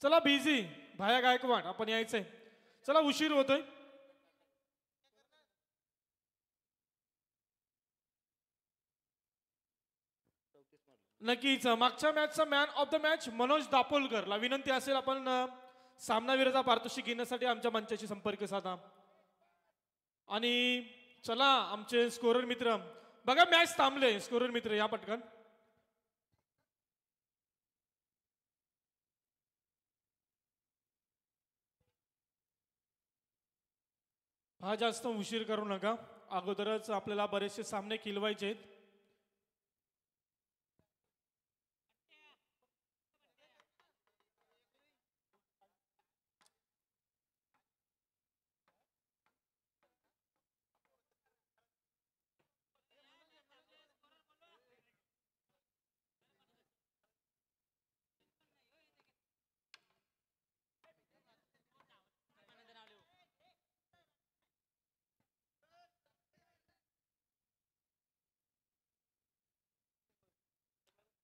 चला बिझी भाया गायकवाड आपण यायचंय. चला उशीर होतोय. नक्कीच मागच्या मॅचचा man of the match Manoj दापोलकरला विनंती असेल आपण सामनावीराचा पारितोषिक घेण्यासाठी आमच्या मंचाशी संपर्क साधा. आणि चला आमचे स्कोरर मित्र बघा मॅच थांबले. स्कोरर मित्र या पटकन. हा जास्त उशीर करू नका. अगोदरच आपल्याला बरेचसे सामने खिलवायचे आहेत.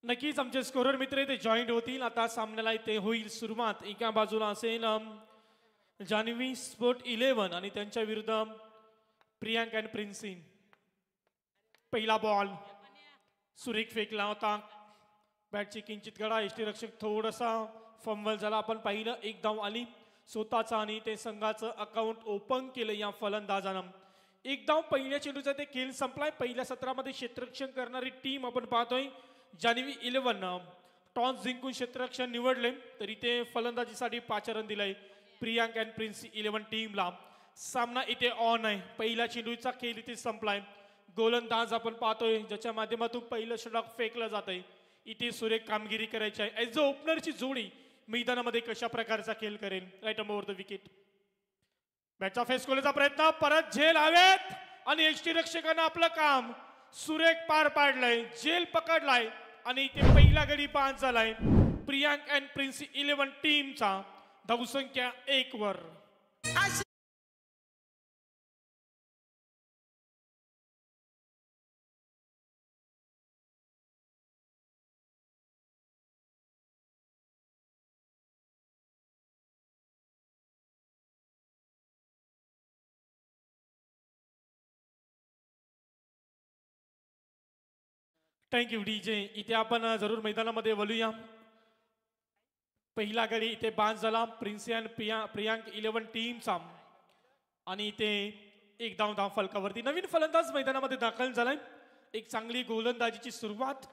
नक्कीच आमचे स्कोरर मित्र ते जॉईंट होतील. आता सामन्याला इथे होईल सुरुवात. एका बाजूला असेल जान्हवी स्पोर्ट 11 आणि त्यांच्या विरुद्ध प्रियांक अँड प्रिन्सी. पहिला बॉल सुरेख फेकला होता. बॅटची किंचित गडा यष्टीरक्षक थोडासा फंबल झाला. आपण पाहिलं एक धाव आली स्वतःचा आणि ते संघाचं अकाउंट ओपन केलं या फलंदाजानं. एक धाव पहिल्या चेंडूचा ते खेळ संपलाय. पहिल्या सत्रामध्ये क्षेत्ररक्षण करणारी टीम आपण पाहतोय जान्हवी 11 टॉस जिंकून क्षेत्ररक्षण निवडले. तर इथे फलंदाजीसाठी 5 रन दिलाय प्रियांक अँड प्रिन्सी 11 टीमला. सामना इथे ऑन आहे. पहिला चेंडूचा खेळ इथे संपलाय. गोलंदाज आपण पाहतोय ज्याच्या माध्यमातून पहिलं षटक फेकलं जात आहे. इथे सुरेख कामगिरी करायची आहे. ॲज अ ओपनरची जोडी मैदानामध्ये कशा प्रकारचा खेळ करेल. Right over the wicket. बॅटचा फेस खोलाचा प्रयत्न परत झेल हवेत आणि यष्टीरक्षकानं आपलं काम सुरेख पार पाडलंय. झेल पकडलाय आणि इथे पहिला गडी बाद झालाय प्रियांक अँड प्रिन्सी 11 टीमचा. धावसंख्या 1 वर. Thank you DJ. इथे आपण जरूर मैदानामध्ये बोलूया. पहिला गडी इथे बाद झाला प्रिन्सी अँड प्रियांक 11 टीमचा आणि इथे एक धाव फलकावरती. नवीन फलंदाज मैदानामध्ये दाखल झालाय. एक चांगली गोलंदाजीची सुरुवात.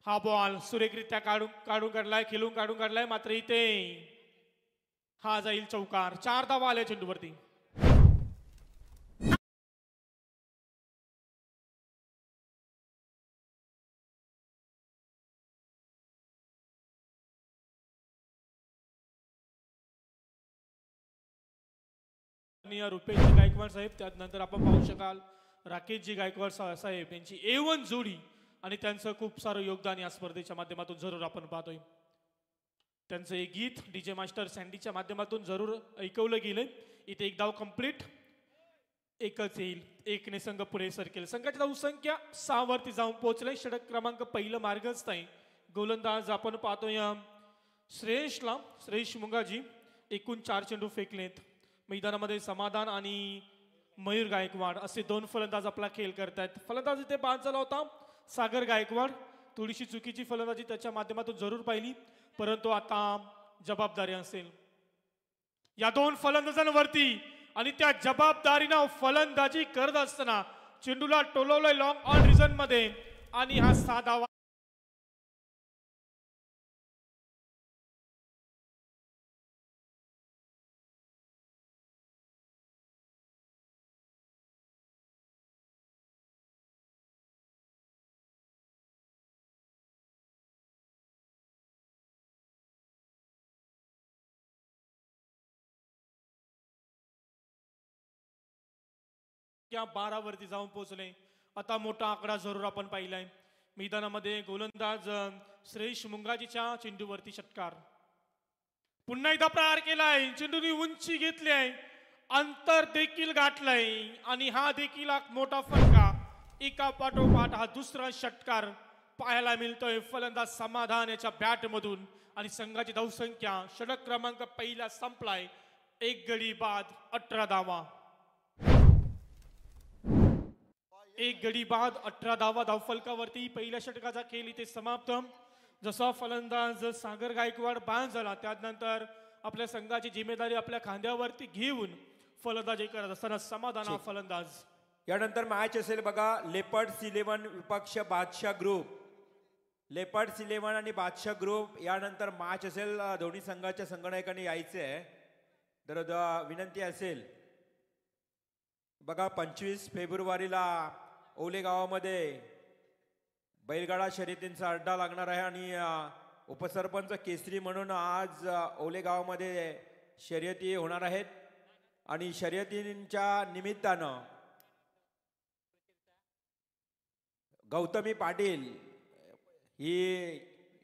हा बॉल सुरेखरित्या काढून काढलाय खेळून काढून काढलाय. मात्र इथे हा जाईल चौकार. 4 धावा आल्या चेंडूवरती. रुपेश गायकवाड साहेब त्यानंतर आपण पाहू शकाल राकेशजी गायकवाड साहेब यांची A1 जोडी आणि त्यांचं खूप सारं योगदान या स्पर्धेच्या माध्यमातून जरूर आपण पाहतोय. त्यांचं एक गीत डीजे मास्टर सँडीच्या माध्यमातून जरूर ऐकवलं गेलंय. इथे एक धाव कंप्लीट. एकच येईल. 1ने संघ पुढे सरकेल. संघाची धावसंख्या 6 वरती जाऊन पोहोचले. षटक क्रमांक पहिलं मार्गस्थ आहे. गोलंदाज आपण पाहतोय श्रेयश मुंगाजी. एकूण 4 चेंडू फेकलेत. मैदानामध्ये समाधान आणि मयूर गायकवाड असे 2 फलंदाज आपला खेळ करतायत. फलंदाज इथे बाद झाला होता सागर गायकवाड. थोडीशी चुकीची फलंदाजी त्याच्या माध्यमातून जरूर पाहिली परंतु आता जबाबदारी असेल या 2 फलंदाजांवरती आणि त्या जबाबदारीनं फलंदाजी करत असताना चेंडूला टोलवलंय लॉंग ऑन रिझन मध्ये आणि हा 6 धावा. त्या 12 वरती जाऊन पोहोचले. आता मोठा आकडा जरूर आपण पाहिलाय. मैदानामध्ये गोलंदाज श्रेयश मुंगाजीच्या चेंडूवरती षटकार. पुन्हा एकदा प्रहार केलाय. चेंडूने उंची घेतली आहे. अंतर देखील गाठलंय आणि हा देखील एक मोठा फटका. एका पाठोपाठ हा दुसरा षटकार पाहायला मिळतोय फलंदाज समाधान याच्या बॅट मधून आणि संघाची धावसंख्या षटक क्रमांक पहिला संपलाय. एक गडी बाद 18 धावा. एक गडी बाद 18 धावा धावफलकावरती पहिल्या षटकाचा खेळ इथे समाप्त. जसा फलंदाज सागर गायकवाड बाद झाला त्यानंतर आपल्या संघाची जिम्मेदारी आपल्या खांद्यावरती घेऊन फलंदाजी करत असताना समाधान हा फलंदाज. यानंतर मॅच असेल बघा लेपर्ड्स 11 विपक्ष बादशाह ग्रुप. लेपर्ड्स 11 आणि बादशाह ग्रुप यानंतर मॅच असेल. दोन्ही संघाच्या संगणकांनी यायचे आहे तर विनंती असेल बघा 25 फेब्रुवारीला ओले गावामध्ये बैलगाडा शर्यतींचा अड्डा लागणार आहे आणि उपसरपंच केसरी म्हणून आज ओले गावामध्ये शर्यती होणार आहेत आणि शर्यतींच्या निमित्तानं गौतमी पाटील ही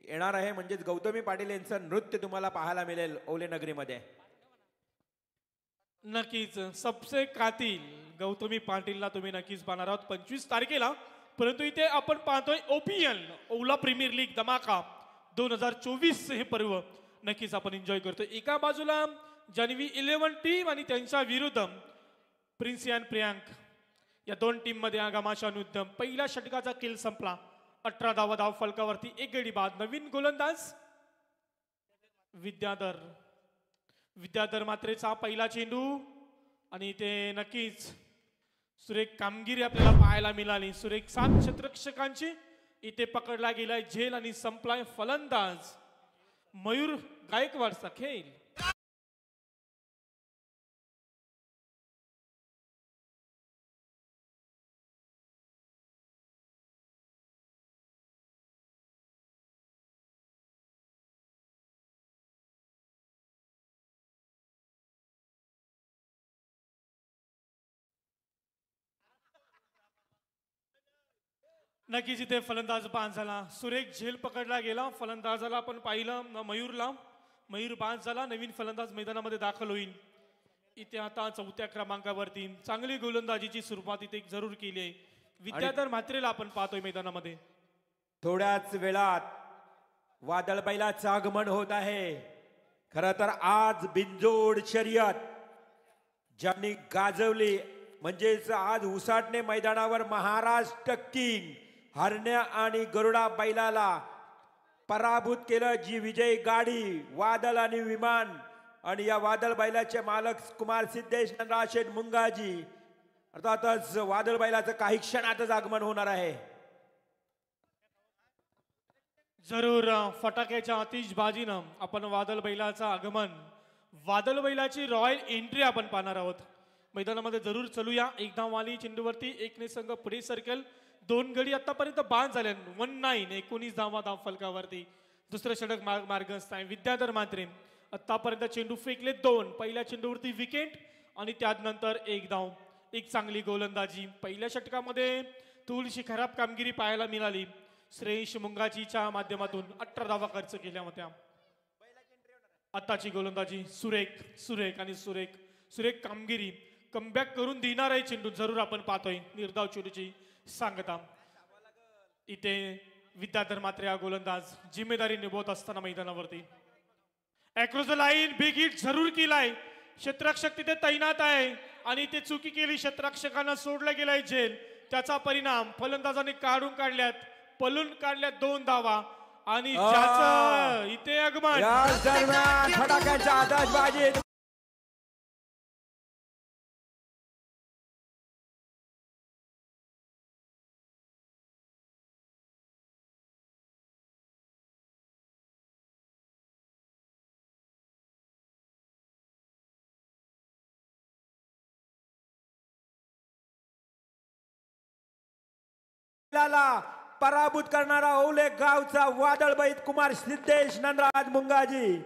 येणार आहे. म्हणजेच गौतमी पाटील यांचं नृत्य तुम्हाला पाहायला मिळेल ओले नगरीमध्ये. नक्कीच सबसे कातील गौतमी पाटीलला तुम्ही नक्कीच पाहणार आहोत 25 तारखेला. परंतु इथे आपण पाहतोय OPL ओला प्रीमियर लीग धमाका 2024 हे पर्व नक्कीच आपण एन्जॉय करतोय. एका बाजूला जान्हवी 11 टीम आणि त्यांच्या विरुद्ध प्रिन्सी आणि प्रियांक या दोन टीम मध्ये आगामाच्या युद्ध. पहिल्या षटकाचा खेळ संपला 18 धावा धाव फलकावरती. एक गडी बाद. नवीन गोलंदाज विद्याधर मात्रेचा पहिला चेंडू आणि ते नक्कीच सुरेख कामगिरी आपल्याला पाहायला मिळाली. सुरेख 7 क्षेत्ररक्षकांची इथे पकडला गेलाय झेल आणि संपलाय फलंदाज मयूर गायकवाडचा खेळ. नक्कीच इथे फलंदाज बाद झाला. सुरेख झेल पकडला गेला. फलंदाजाला आपण पाहिलं मयूरला. मयूर बाद झाला. नवीन फलंदाज मैदानामध्ये दाखल होईल. इथे आता 4थ्या क्रमांकावरती चांगली गोलंदाजीची सुरुवात इथे जरूर केली आहे. विद्याधर म्हात्रेला आपण पाहतोय मैदानामध्ये. थोड्याच वेळात वादळ बैलाचं आगमन होत आहे. खरं तर आज बिनजोड शर्यत ज्यांनी गाजवली म्हणजेच आज उसाटणे मैदानावर महाराष्ट्र किंग हरण्या आणि गरुडा बैलाला पराभूत केलं. जी विजय गाडी वादळ आणि विमान आणि या वादळ बैलाचे मालक कुमार सिद्धेश नंदराज शेठ मुंगाजी. अर्थातच वादळ बैलाचं काही क्षणातच आगमन होणार आहे. जरूर फटाक्याच्या आतिषबाजीनं आपण वादळ बैलाचं आगमन वादळ बैलाची रॉयल एंट्री आपण पाहणार आहोत. मैदानामध्ये जरूर चलूया. एक धाव आली चेंडूवरती. एकने संघ पुढे सरकेल. 2 गडी आतापर्यंत बाद झाले. 19 धावा धाव फलकावरती. दुसरं षटक मार्गस्थ आहे. विद्याधर मात्रे आतापर्यंत चेंडू फेकले 2. पहिल्या चेंडूवरती विकेट आणि त्यानंतर 1 धाव. एक चांगली गोलंदाजी. पहिल्या षटकामध्ये थोडीशी खराब कामगिरी पाहायला मिळाली. श्रेयश मुंगाजीच्या माध्यमातून 18 धावा खर्च केल्या होत्या. आताची गोलंदाजी सुरेख कामगिरी कमबॅक करून देणार आहे चेंडू. जरूर आपण पाहतोय निर्धाव चेंडूची सांगता. इथे विद्याधर मात्रे हा गोलंदाज जिम्मेदारी निभवत असताना मैदानावरती across the line big hit जरूर केलाय. क्षेत्ररक्षक तिथे तैनात आहे आणि ते चुकी केली. क्षेत्ररक्षकांना सोडलं गेलाय झेल. त्याचा परिणाम फलंदाजाने पळून काढल्यात 2 धावा आणि ज्याचं इथे आगमन फटाक्याच्या आतिषबाजी. पराभूत करणारा ओले गावचा वादळ बैल कुमार सिद्धेश नंदराज मुंगाजी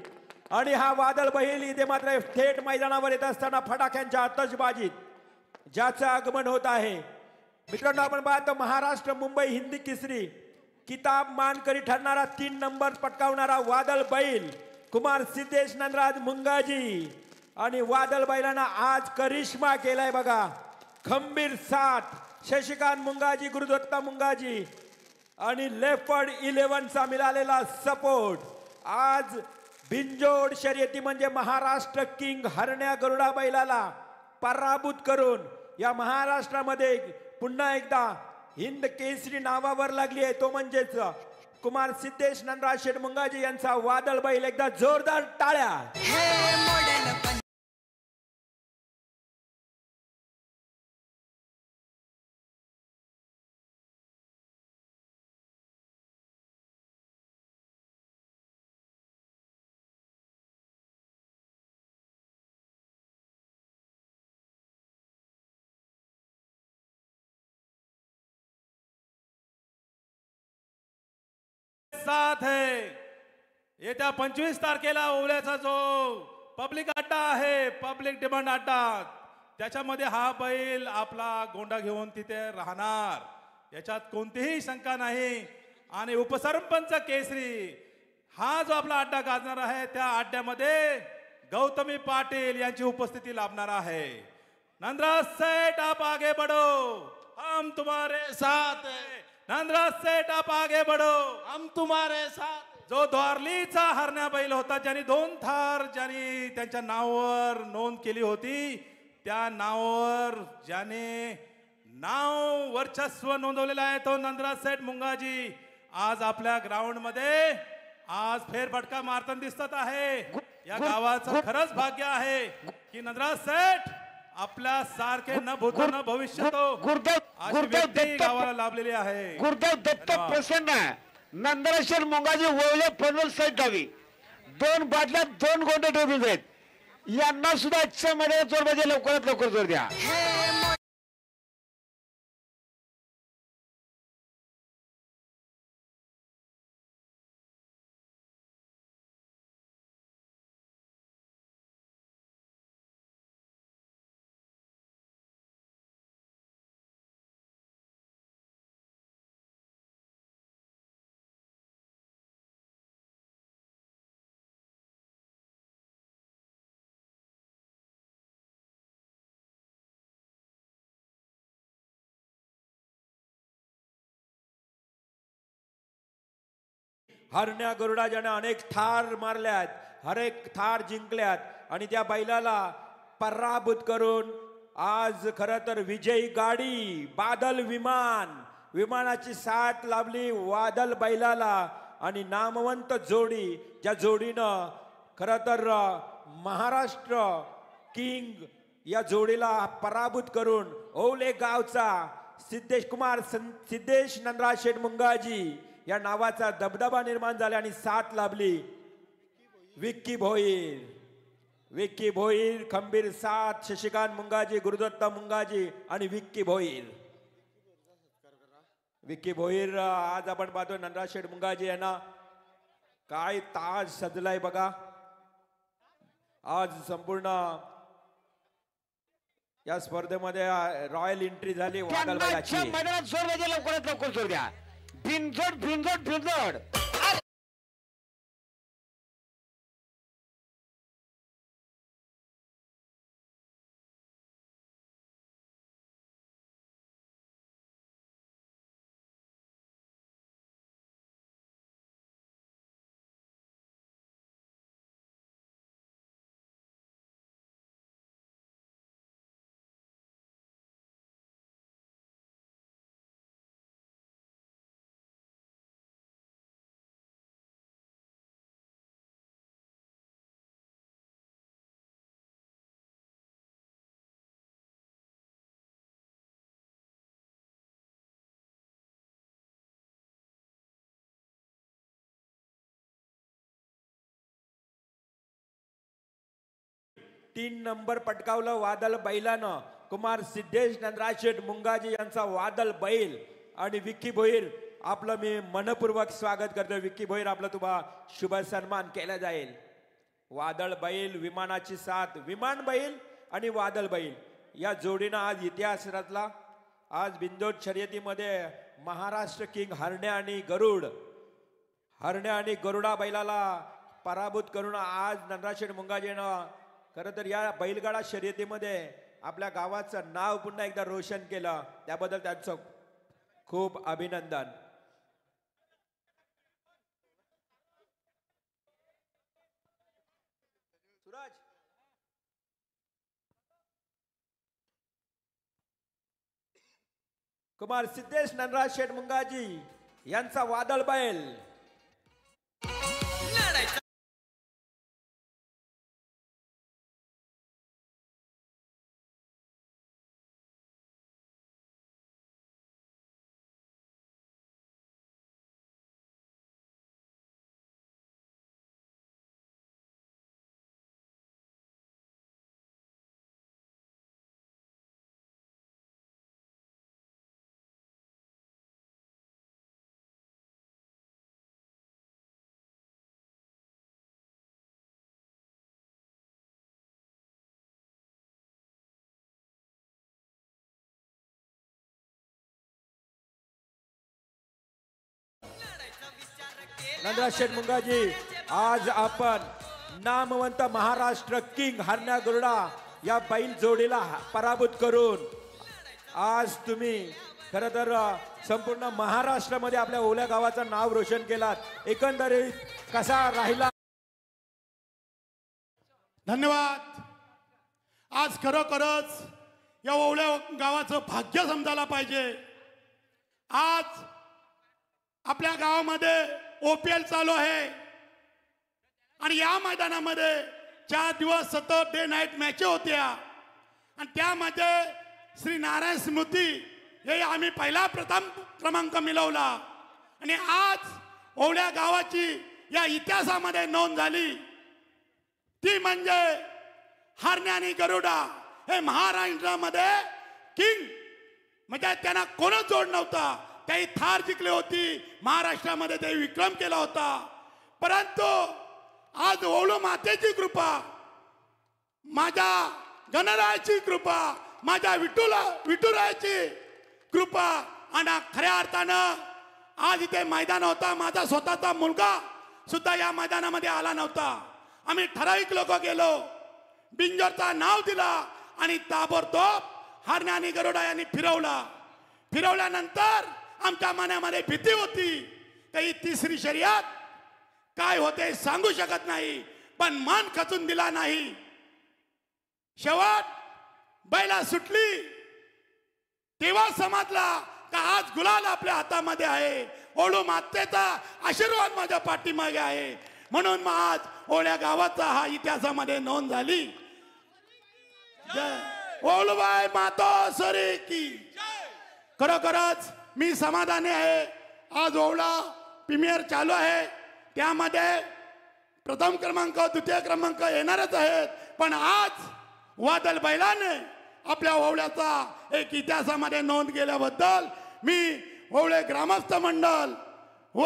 आणि हा वादळ बैल इथे मात्र थेट मैदानावर येत असताना फटाक्यांच्या आतिषबाजीत ज्याचं आगमन होत आहे. मित्रांनो आपण पाहतो महाराष्ट्र मुंबई हिंदी केसरी किताब मानकरी ठरणारा 3 नंबर पटकावणारा वादळ बैल कुमार सिद्धेश नंदराज मुंगाजी आणि वादळ बैलांना आज करिश्मा केलाय बघा. खंबीर साथ शशिकांत मुंगाजी गुरुदत्ता मुंगाजी आणि लेपर्ड 11चा मिळालेला सपोर्ट. आज बिनजोड शर्यती म्हणजे महाराष्ट्र किंग हरण्या गरुडा बैलाला पराभूत करून या महाराष्ट्रामध्ये पुन्हा एकदा हिंद केसरी नावावर लागली आहे. तो म्हणजेच कुमार सिद्धेश नंदराज शेठ मुंगाजी यांचा वादळ बैल. एकदा जोरदार टाळ्या. साथ है येत्या 25 तारखेला ओवल्याचा जो पब्लिक अड्डा आहे, पब्लिक डिमांड अड्डा, त्याच्यामध्ये हा बैल आपला गोंडा घेऊन तिथे राहणार, याच्यात कोणतीही शंका नाही. आणि उपसरपंच केसरी हा जो आपला अड्डा गाजणार आहे, त्या अड्ड्यामध्ये गौतमी पाटील यांची उपस्थिती लाभणार आहे. नंदराज सेठ आप आगे बढ़ो, हम तुम्हारे साथ हैं. नंदराज सेठ आप आगे बढ़ो, हम तुम्हारे साथ. जो द्वारलीचा हरण्या बैल होता, ज्यांनी 2 थार ज्यांनी त्यांच्या नावावर नोंद केली होती, त्या नावावर ज्याने नाव वर्चस्व नोंदवलेलं आहे तो नंदराज सेठ मुंगाजी आज आपल्या ग्राउंड मध्ये आज फेरफटका मारताना दिसत आहे. या गावाचं खरंच भाग्य आहे की नंदराज सेठ आपल्या सारखे न भूत न भविष्य तो गावाला लाभलेली आहे. गुरुदेव दत्त प्रसन्न नंदराज शेठ मुंगाजी वळले पनवेल साईड गावी 2 बाटल्या 2 गोंडे ठेवले आहेत. यांना सुद्धा आजच्या मध्ये जोर पाहिजे, लवकरात लवकर जोर द्या. हरण्या गरुडा ज्याने अनेक थार मारल्यात, हरेक थार जिंकल्यात आणि त्या बैलाला पराभूत करून आज खर तर विजयी गाडी बादल विमानाची साथ लाभली वादल बैलाला. आणि नामवंत जोडी, ज्या जोडीनं खर तर महाराष्ट्र किंग या जोडीला पराभूत करून ओवले गावचा सिद्धेश नंदराज शेठ मुंगाजी या नावाचा दबदबा निर्माण झाला आणि साथ लाभली. विक्की भोईर खंबीर साथ, शशिकांत मुंगाजी, गुरुदत्त मुंगाजी आणि विक्की भोईर. आज आपण पाहतोय नंदराज शेठ मुंगाजी यांना काय ताज सजलाय बघा. आज संपूर्ण या स्पर्धेमध्ये रॉयल एंट्री झाली वादळ बैलाची. मैदानात जोर पाहिजे, लवकरात लवकर जोर द्या. भिंजोड 3 नंबर पटकावलं वादळ बैलानं. कुमार सिद्धेश नंदराज शेठ मुंगाजी यांचा वादळ बैल आणि विक्की भोईर आपलं मी मनपूर्वक स्वागत करतो. विक्की भोईर आपलं तुम्हा शुभ सन्मान केला जाईल. वादळ बैल विमानाची साथ, विमान बैल आणि वादळ बैल या जोडीनं आज इतिहास रचला. आज बिंदोड शर्यतीमध्ये महाराष्ट्र किंग हरण्या आणि गरुडा बैलाला पराभूत करून आज नंदराज शेठ मुंगाजीनं खरं तर या बैलगाडा शर्यतीमध्ये आपल्या गावाचं नाव पुन्हा एकदा रोशन केलं. त्याबद्दल त्यांचं खूप अभिनंदन. कुमार सिद्धेश नंदराज शेठ मुंगाजी यांचा वादळ बैल. नंदराज शेठ मुंगाजी, आज आपण नामवंत महाराष्ट्र किंग हरण्या गरुडा या बैल जोडीला पराभूत करून आज तुम्ही खरं तर संपूर्ण महाराष्ट्रामध्ये आपल्या ओल्या गावाचं नाव रोशन केलात. एकंदरीत कसा राहिला? धन्यवाद. आज खरोखरच या ओवळ्या गावाचं भाग्य समजायला पाहिजे. आज आपल्या गावामध्ये OPL चालू आहे आणि या मैदानामध्ये 4 दिवस सतत डे नाईट मॅच होत्या आणि त्यामध्ये श्री नारायण स्मृती हे आम्ही प्रथम क्रमांक मिळवला आणि आज ओवळ्या गावाची या इतिहासामध्ये नोंद झाली ती म्हणजे हरण्या आणि गरुडा हे महाराष्ट्रामध्ये किंग म्हणजे त्यांना कोणच जोड नव्हता. काही थार जिंकली होती महाराष्ट्रामध्ये, ते विक्रम केला होता. परंतु आज ओवळू मातेची कृपा, माझ्या गणरायाची कृपा, माझ्या विठुरायाची कृपा आणि खऱ्या अर्थानं आज इथे मैदान होता. माझा स्वतःचा मुलगा सुद्धा या मैदानामध्ये आला नव्हता. आम्ही ठराविक लोक गेलो, बिंजरचा नाव दिला आणि ताबडतोब हरण्या आणि गरुडा यांनी फिरवल्यानंतर आमच्या मनामध्ये भीती होती की तिसरी शर्यत काय होते सांगू शकत नाही, पण मन खचून दिला नाही. शेवट बैला सुटली तेव्हा समजला का आज गुलाल आपल्या हातामध्ये आहे. ओळू मातेचा आशीर्वाद माझ्या पाठीमागे आहे. म्हणून मग आज ओळ्या गावाचा हा इतिहासामध्ये नोंद झाली. ओळूबाई माता सरे की खरोखरच मी समाधानी आहे. आज ओवळा प्रीमियर चालू आहे, त्यामध्ये प्रथम क्रमांक द्वितीय क्रमांक येणारच आहेत. पण आज वादळ बैलाने आपल्या ओवळ्याचा एक इतिहासामध्ये नोंद केल्याबद्दल मी ओवळे ग्रामस्थ मंडळ व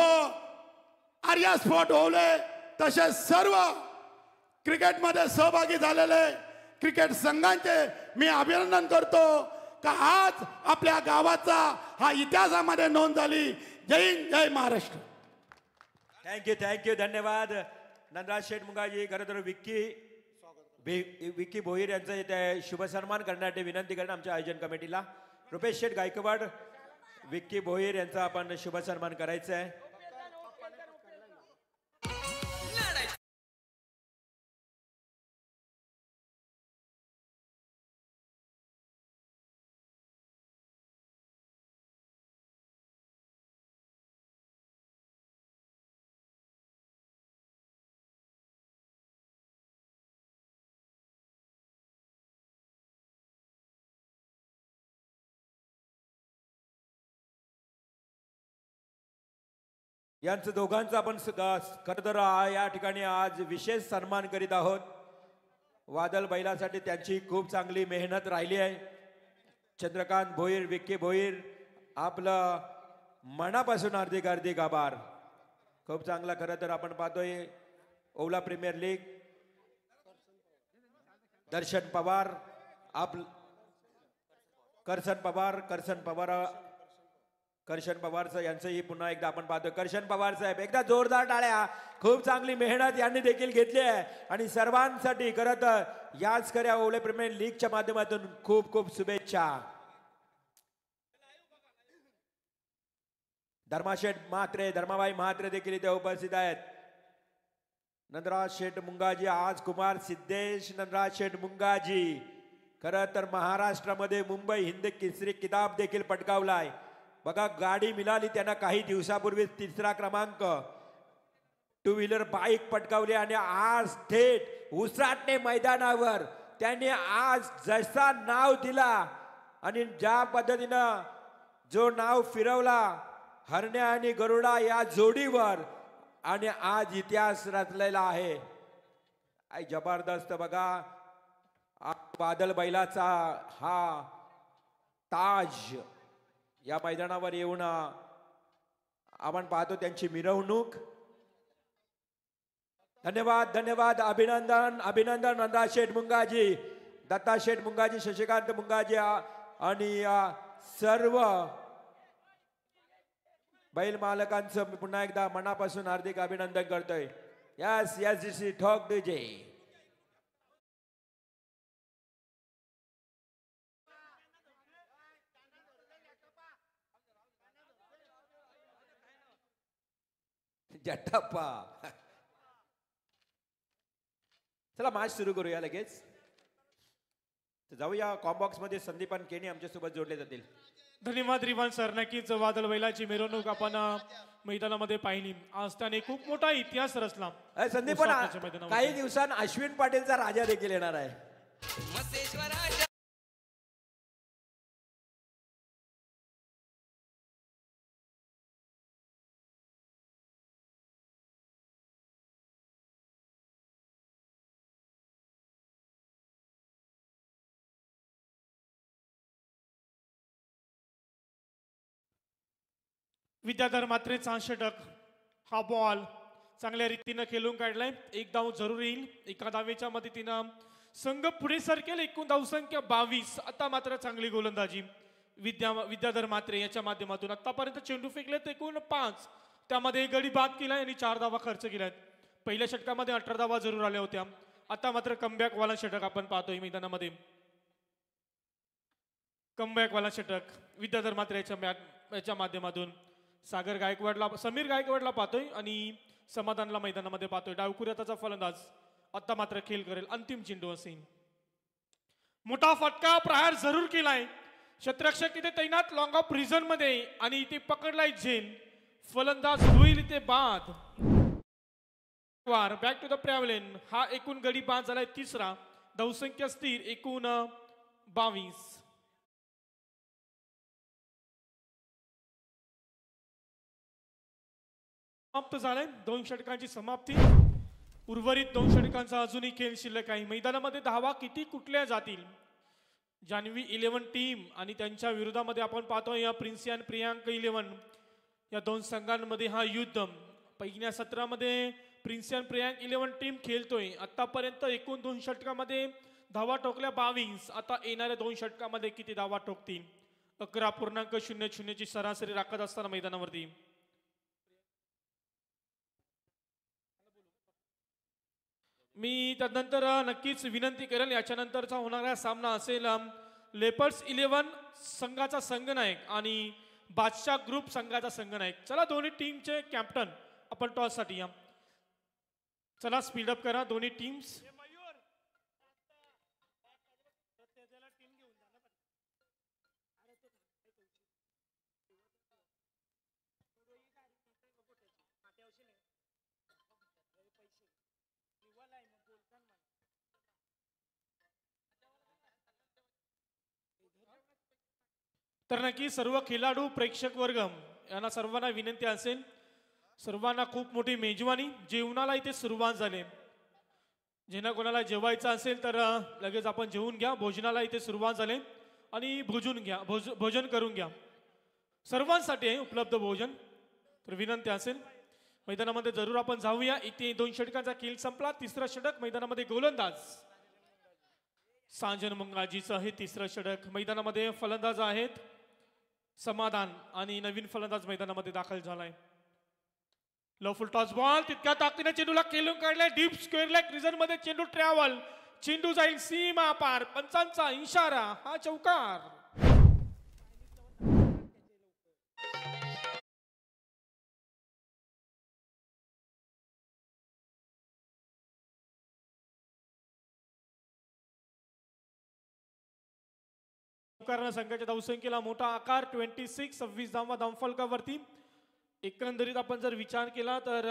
आर्या स्पोर्ट ओवळे तसेच सर्व क्रिकेटमध्ये सहभागी झालेले क्रिकेट संघांचे मी अभिनंदन करतो का आज आपल्या गावाचा हा इतिहासामध्ये नोंद झाली. जय हिंद, जय महाराष्ट्र. थँक्यू धन्यवाद नंदराज शेठ मुंगाजी. खरं तर विक्की भोईर यांचा इथे शुभ सन्मान करण्यासाठी विनंती करणं आमच्या आयोजन कमिटीला. रुपेश शेठ गायकवाड, विक्की भोईर यांचा आपण शुभ सन्मान करायचा आहे. यांचं दोघांचं आपण खरं तर या ठिकाणी आज विशेष सन्मान करीत आहोत. वादळ बैलासाठी त्यांची खूप चांगली मेहनत राहिली आहे. चंद्रकांत भोईर, विक्की भोईर, आपलं मनापासून हार्दिक हार्दिक आभार. खूप चांगला खरं तर आपण पाहतोय ओवला प्रीमियर लीग. दर्शन पवार, करशन पवार यांचंही पुन्हा एकदा आपण पाहतो. करशन पवार साहेब, एकदा जोरदार टाळ्या. खूप चांगली मेहनत यांनी देखील घेतली आहे आणि सर्वांसाठी खरं तर याच खऱ्या ओवळे प्रीमियर लीगच्या माध्यमातून खूप खूप शुभेच्छा. धर्माबाई म्हात्रे देखील इथे उपस्थित आहेत. नंदराज शेठ मुंगाजी, आज कुमार सिद्धेश नंदराज शेठ मुंगाजी खरं तर महाराष्ट्रामध्ये मुंबई हिंद केसरी किताब देखील पटकावलाय. बघा गाडी मिळाली त्यांना काही दिवसापूर्वी 3रा क्रमांक. टू व्हीलर बाईक पटकावली आणि आज थेट उसाटणे मैदानावर त्यांनी आज जसा नाव दिला आणि ज्या पद्धतीनं जो नाव फिरवला हरण्या आणि गरुडा या जोडीवर आणि आज इतिहास रचलेला आहे. जबरदस्त बघा बादल बैलाचा हा ताज या मैदानावर येऊन आपण पाहतो त्यांची मिरवणूक. धन्यवाद धन्यवाद अभिनंदन अभिनंदन नंदा शेठ मुंगाजी, दत्ता शेठ मुंगाजी, शशिकांत मुंगाजी आणि सर्व बैल मालकांचं मी पुन्हा एकदा मनापासून हार्दिक अभिनंदन करतोय. यस यस जी ठोक दीजे. जट्टाप्पा चला मॅच सुरू करूया लगेच. जाऊया कॉम्बॉक्स मध्ये संदीप आणि केनी आमच्या सोबत जोडले जातील. धन्यवाद रिवान सर. नक्कीच वादळ बैलाची मिरवणूक आपण मैदानामध्ये पाहिली. आज त्याने खूप मोठा इतिहास रचला. संदीप पण काही दिवसांत अश्विन पाटीलचा राजा देखील येणार आहे. विद्याधर मात्रेचा षटक. हा बॉल चांगल्या रीतीनं खेळून काढलाय. एक धाव जरूर येईल. एका धावेच्या मदतीनं संघ पुढे सरकेल. एकूण धावसंख्या 22. आता मात्र चांगली गोलंदाजी विद्याधर मात्रे याच्या माध्यमातून. आतापर्यंत चेंडू फेकलेत एकूण 5. त्यामध्ये गडी बाद केलाय आणि 4 धावा खर्च केल्यात. पहिल्या षटकामध्ये 18 धावा जरूर आल्या होत्या. आता मात्र कमबॅक वाला षटक आपण पाहतोय मैदानामध्ये. कमबॅक वाला षटक विद्याधर मात्रे याच्या माध्यमातून सागर गायकवाडला समीर गायकवाडला पाहतोय आणि समाधानला मैदानामध्ये पाहतोय. डावकुऱ्याचा फलंदाज आता मात्र खेळ करेल. अंतिम चेंडू असेल. मोठा फटका प्रहार जरूर केलाय. क्षेत्ररक्षक तिथे तैनात लॉंग ऑफ रिझन मध्ये आणि इथे पकडलाय झेल. फलंदाज होईल इथे बाद. Back to the pavilion. हा एकूण गडी बाद झालाय 3रा. धावसंख्या स्थिर एकूण 22. समाप्त झाले. 2 षटकांची समाप्ती. उर्वरित 2 षटकांचा अजूनही खेळ शिल्लक आहे. मैदानामध्ये धावा किती कुठल्या जातील. जान्हवी 11 टीम आणि त्यांच्या विरोधामध्ये आपण पाहतोय या प्रिन्सी आणि प्रियांक 11 या 2 संघांमध्ये हा युद्ध. पहिल्या सत्रामध्ये प्रिन्सी आणि प्रियांक 11 टीम खेळतोय. आतापर्यंत एकूण 2 षटकामध्ये धावा ठोकल्या 22. आता येणाऱ्या 2 षटकामध्ये किती धावा ठोकतील. 11.00 ची सरासरी राखत असताना मैदानावरती मी त्यानंतर नक्कीच विनंती करेल. याच्यानंतरचा होणारा सामना असेल लेपर्ड्स 11 संघाचा संघनायक आणि बादशाह ग्रुप संघाचा संघनायक. चला दोन्ही टीमचे कॅप्टन आपण टॉस साठी या. चला स्पीडअप करा दोन्ही टीम्स. तर नक्की सर्व खेळाडू प्रेक्षक वर्ग यांना सर्वांना विनंती असेल. सर्वांना खूप मोठी मेजवानी. जेवणाला इथे सुरुवात झाली. ज्यांना कोणाला जेवायचं असेल तर लगेच आपण जेवून घ्या. भोजनाला इथे सुरुवात झाली आणि भोजन करून घ्या. सर्वांसाठी आहे उपलब्ध भोजन. तर विनंती असेल मैदानामध्ये जरूर आपण जाऊया. इथे 2 षटकांचा खेळ संपला. 3रं षटक मैदानामध्ये गोलंदाज सांजन मुंगाजीचं हे 3रं षटक. मैदानामध्ये फलंदाज आहेत समाधान आणि नवीन फलंदाज मैदानामध्ये दाखल झालाय. लवफुल टॉस बॉल तितक्या ताकदीने चेंडूला खेळून काढलाय. डीप स्क्वेअर लेग रिझन मध्ये चेंडू ट्रॅव्हल. चेंडू जाईल सीमा पार. पंचांचा इशारा. हा चौकार. उपकरण संघाच्या धावसंख्येला मोठा आकार 26 धावा धावफलकावरती. एकंदरीत आपण जर विचार केला तर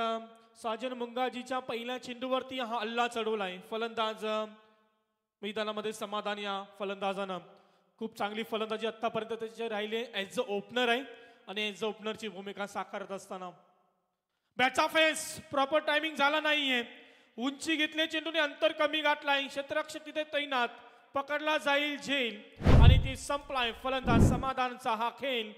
साजन मुंगाजीच्या पहिल्या चेंडूवरती हा हल्ला चढवलाय. फलंदाज मैदानामध्ये समाधान या फलंदाजानं खूप चांगली फलंदाजी आतापर्यंत त्याचे राहिले. ॲज अ ओपनर आहे आणि ॲज अ ओपनरची भूमिका साकारत असताना बॅटचा फेस प्रॉपर टायमिंग झाला नाहीये. उंची घेतली, चेंडूने अंतर कमी गाठलाय. क्षेत्ररक्षक तिथे तैनात, पकडला जाईल झेल आणि ती संपलाय. फलंदाज समाधानचा हा खेळ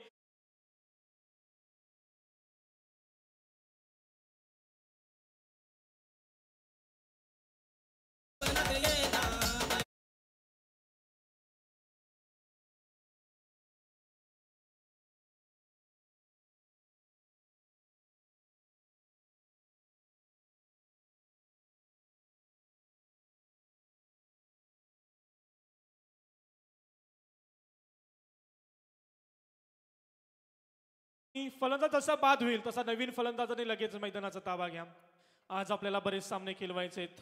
फलंदाज जसा बाद होईल तसा नवीन फलंदाजाने लगेच मैदानाचा ताबा घ्या. आज आपल्याला बरेच सामने खेळवायचे आहेत.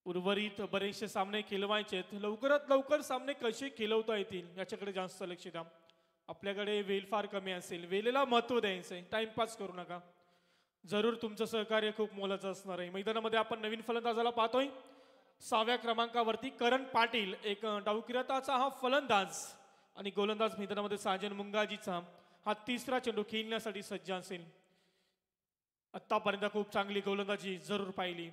उर्वरित बरेचसे सामने खेळवायचे आहेत. लवकरात लवकर सामने कसे खेळवता येतील याच्याकडे जास्त लक्ष द्या. आपल्याकडे वेळ फार कमी असेल, वेळेला महत्त्व द्यायचं आहे. टाइमपास करू नका. जरूर तुमचं सहकार्य खूप मोलाचं असणार आहे. मैदानामध्ये आपण नवीन फलंदाजाला पाहतोय. 6व्या क्रमांकावरती करण पाटील, एक डावकिराताचा हा फलंदाज आणि गोलंदाज मैदानामध्ये साजन मुंगाजीचा हा तिसरा चेंडू खेळण्यासाठी सज्ज असेल. आतापर्यंत खूप चांगली गोलंदाजी जरूर पाहिली.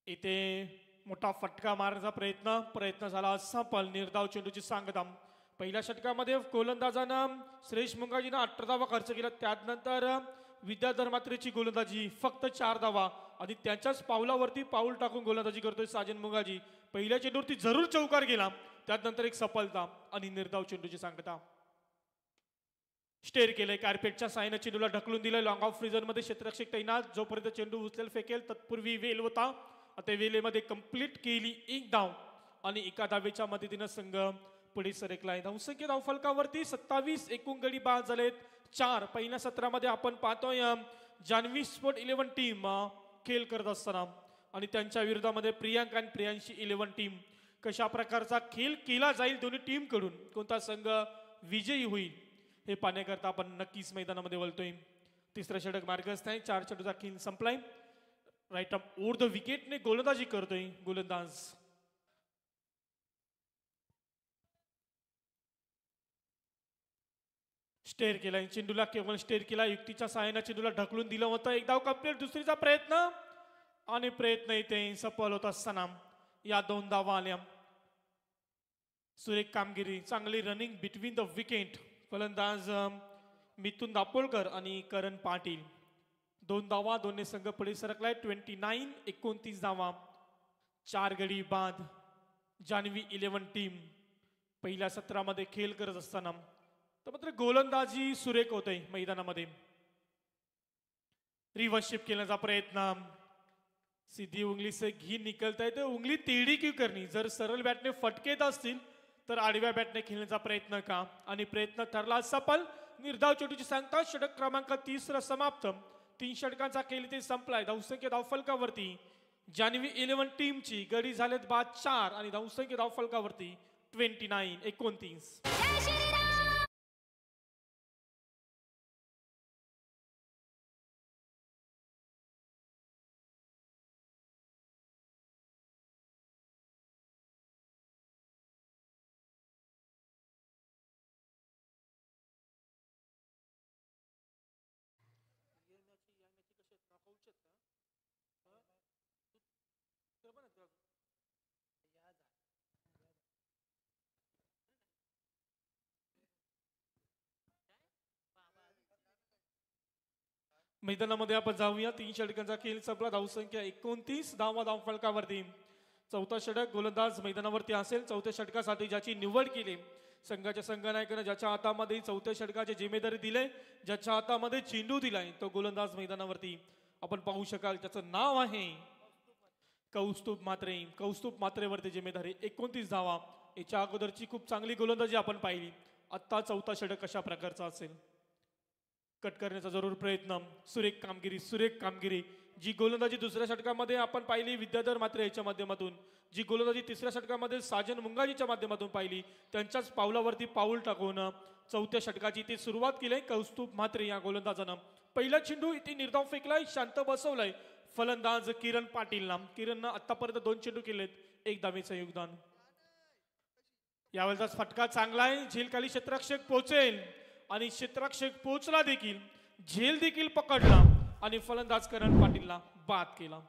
इथे मोठा फटका मारण्याचा प्रयत्न झाला. सफल. निर्धाव चेंडूची सांगता. पहिल्या षटकामध्ये गोलंदाजानं श्रेष मुंगाजीनं 18 धावा खर्च केला. त्यानंतर विद्याधर मात्रेची गोलंदाजी फक्त 4 धावा आणि त्याच्याच पावलावरती पाऊल टाकून गोलंदाजी करतोय साजन मुंगाजी. पहिल्या चेंडूवरती जरूर चौकार गेला, त्यानंतर एक सफलता आणि निर्धाव चेंडूची सांगता. स्टेअर केलंय, कार्पेटच्या साहाय्याने चेंडूला ढकलून दिलंय. लॉंग ऑफ फ्रीजर मध्ये क्षेत्ररक्षक तैनात. जोपर्यंत चेंडू उचलेल फेकेल तत्पूर्वी वेल होता. आता वेलेमध्ये कंप्लीट केली 1 धाव आणि एका धावेच्या मदतीनं संघ पुढे सरकलाय. धावसंख्या धावफलकावरती 27 एकूण गडी बाद झालेत 4. पहिल्या सत्रामध्ये आपण पाहतोय जान्हवी स्पोर्ट 11 टीम खेळ करत असताना आणि त्यांच्या विरोधामध्ये प्रियांक आणि प्रियांशी 11 टीम. कशा प्रकारचा खेळ केला जाईल दोन्ही टीम कडून, कोणता संघ विजयी होईल हे पाहण्याकरता आपण नक्कीच मैदानामध्ये वळतोय. तिसरं षटक मार्गस्थ आहे. 4 चेंडूचा खेळ संपलाय. राईट अप ओव्हर द विकेटने गोलंदाजी करतोय गोलंदाज. स्टेअर केलाय, चेंडूला केवळ स्टेअर केला. युक्तीच्या सहाय्याने चेंडूला ढकलून दिलं होतं. एक धाव कंप्लीट. दुसरीचा प्रयत्न आणि प्रयत्न इथे सफल होत असताना या 2 धावा आल्या. सुरेख कामगिरी, चांगली रनिंग बिटवीन द विकेट. फलंदाज मिथुन दापोलकर आणि करण पाटील. 2 धावा, दोन्ही संघ पुढे सरकलाय. 29 धावा, 4 गडी बाद. जान्हवी 11 टीम पहिल्या सत्रामध्ये खेळ करत असताना तर मात्र गोलंदाजी सुरेख होते मैदानामध्ये. रिव्हर्सशिप केल्याचा प्रयत्न. सीधी उंगली से घी निकलता है तो उंगली टेढ़ी क्यों करनी. जर सरळ बॅटने फटकेत असतील तर आडव्या बॅटने खेळण्याचा प्रयत्न का आणि प्रयत्न ठरला सफल. निर्धाव चेंडूची सांगता. षटक क्रमांक 30 समाप्त. 3 षटकांचा खेळ इथे संपलाय. धावसंख्या धावफलकावरती जान्हवी 11 टीमची गडी झालेत बाद 4 आणि धावसंख्या धावफलकावरती 29. मैदानामध्ये आपण जाऊया. 3 षटकांचा खेळ संपला. धावसंख्या 29 धावा धावफलकावरती. 4था षटक गोलंदाज मैदानावरती असेल. 4थ्या षटकासाठी ज्याची निवड केली संघाच्या संघनायकानं, ज्याच्या हातामध्ये 4थ्या षटकाची जिम्मेदारी दिले, ज्याच्या हातामध्ये चेंडू दिलाय तो गोलंदाज मैदानावरती आपण पाहू शकाल. त्याचं नाव आहे कौस्तुभ मात्रे. कौस्तुभ मात्रेवरती जिम्मेदारी. 29 धावा. याच्या अगोदरची खूप चांगली गोलंदाजी आपण पाहिली. आत्ता 4था षटक कशा प्रकारचा असेल. कट करण्याचा जरूर प्रयत्न. सुरेख कामगिरी जी गोलंदाजी दुसऱ्या षटकामध्ये आपण पाहिली विद्याधर मात्रे याच्या माध्यमातून, जी गोलंदाजी तिसऱ्या षटकामध्ये साजन मुंगाजीच्या माध्यमातून पाहिली, त्यांच्याच पावलावरती पाऊल टाकून चौथ्या षटकाची ती सुरुवात केली. कौस्तुभ म्हात्रे या गोलंदाजानं पहिला चेंडू इथे निर्धाव फेकलाय, शांत बसवलाय फलंदाज किरण पाटीलला. किरणनं आतापर्यंत 2 चेंडू केलेत, 1 धावेचं योगदान. यावेळेचा फटका चांगला आहे, झेलखाली क्षेत्ररक्षक पोहोचेल आणि क्षेत्ररक्षक पोहोचला देखील, झेल देखील पकडला आणि फलंदाज किरण पाटीलला बाद केला.